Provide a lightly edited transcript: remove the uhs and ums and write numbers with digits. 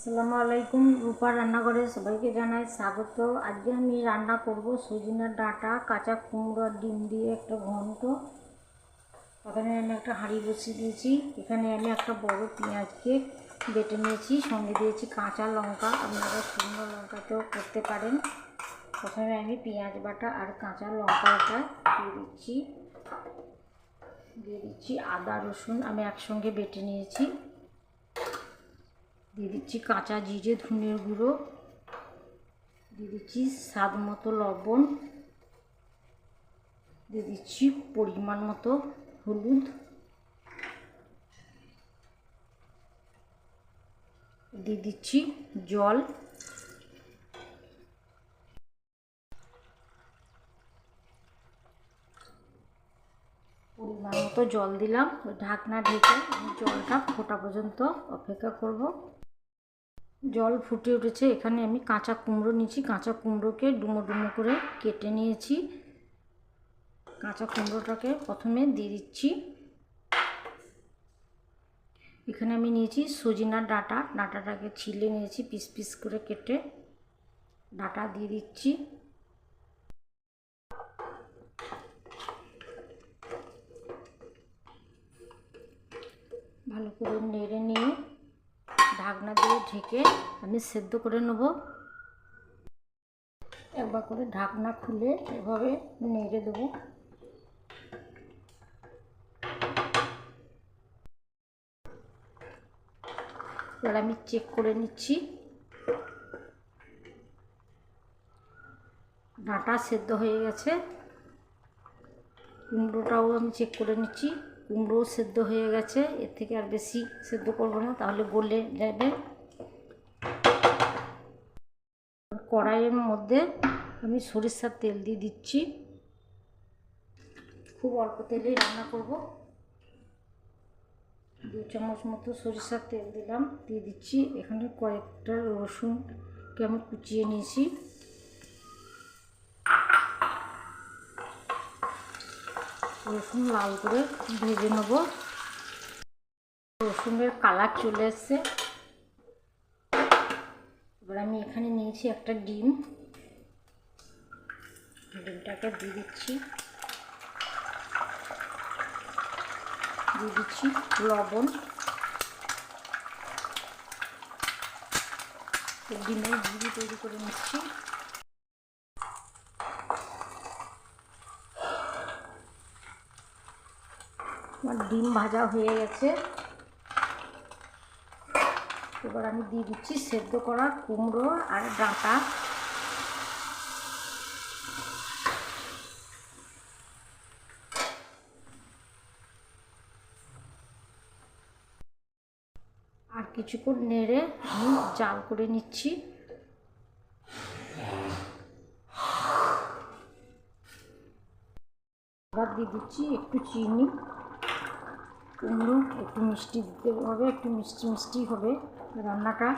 আসসালামু আলাইকুম। রূপার রান্নাঘরে সবাইকে জানাই স্বাগত। আজকে আমি রান্না করব সজনের ডাঁটা, কাঁচা কুমড়ো আর ডিম দিয়ে একটা ঘন্ট। প্রথমে আমি একটা হাঁড়ি বসিয়ে দিয়েছি। এখানে আমি একটা বড় পেঁয়াজকে বেটে নিয়েছি, সঙ্গে দিয়েছি কাঁচা লঙ্কা। আপনারা শুকনো লঙ্কাতেও করতে পারেন। প্রথমে আমি পেঁয়াজ বাটা আর কাঁচা লঙ্কাটা দিয়ে দিচ্ছি আদা রসুন আমি একসঙ্গে বেটে নিয়েছি। দিয়ে দিচ্ছি কাঁচা জিরে ধনের গুঁড়ো, দিয়ে দিচ্ছি স্বাদ মতো লবণ, দিয়ে দিচ্ছি পরিমাণ মতো হলুদ, দিয়ে দিচ্ছি জল। পরিমাণ মতো জল দিলাম। ঢাকনা ঢেকে আমি জলটা ফোটা পর্যন্ত অপেক্ষা করব। জল ফুটে উঠেছে। এখানে আমি কাঁচা কুমড়ো নিয়েছি। কাঁচা কুমড়োকে ডুমো ডুমো করে কেটে নিয়েছি। কাঁচা কুমড়োটাকে প্রথমে দিয়ে দিচ্ছি। এখানে আমি নিয়েছি সজনার ডাঁটা। ডাঁটাটাকে ছিলে নিয়েছি পিস পিস করে কেটে। ডাঁটা দিয়ে দিচ্ছি। ভালো করে নেড়ে নিয়ে ঢাকনা দিয়ে ঢেকে আমি সেদ্ধ করে নেব। একবার করে ঢাকনা খুলে এভাবে নেড়ে দেবো। এবার আমি চেক করে নিচ্ছি। ডাঁটা সেদ্ধ হয়ে গেছে। কুমড়োটাও আমি চেক করে নিচ্ছি। কুমড়োও সেদ্ধ হয়ে গেছে। এর থেকে আর বেশি সেদ্ধ করবো না, তাহলে গলে যাবে। কড়াইয়ের মধ্যে আমি সরিষার তেল দিয়ে দিচ্ছি। খুব অল্প তেলেই রান্না করব। 2 চামচ মতো সরিষার তেল দিলাম। দিয়ে দিচ্ছি এখানে কয়েকটা রসুনকে আমি কুচিয়ে নিয়েছি। রসুন লাল করে ভেজে নেব। রসুনের কালার চলে এসছে। এবার আমি এখানে নিয়েছি একটা ডিম। ডিমটাকে দিয়ে দিচ্ছি। দিয়ে দিচ্ছি লবণ। ডিমের ঝুড়ি তৈরি করে নিচ্ছি। আমার ডিম ভাজা হয়ে গেছে। এবার আমি দিয়ে দিচ্ছি সেদ্ধ করা কুমড়ো আর ডাঁটা। আর কিছুক্ষণ নেড়ে আমি জাল করে নিচ্ছি। আবার দিয়ে দিচ্ছি একটু চিনি। কুমড়ো একটু মিষ্টি দিতে হবে, একটু মিষ্টি মিষ্টি হবে রান্নাটা।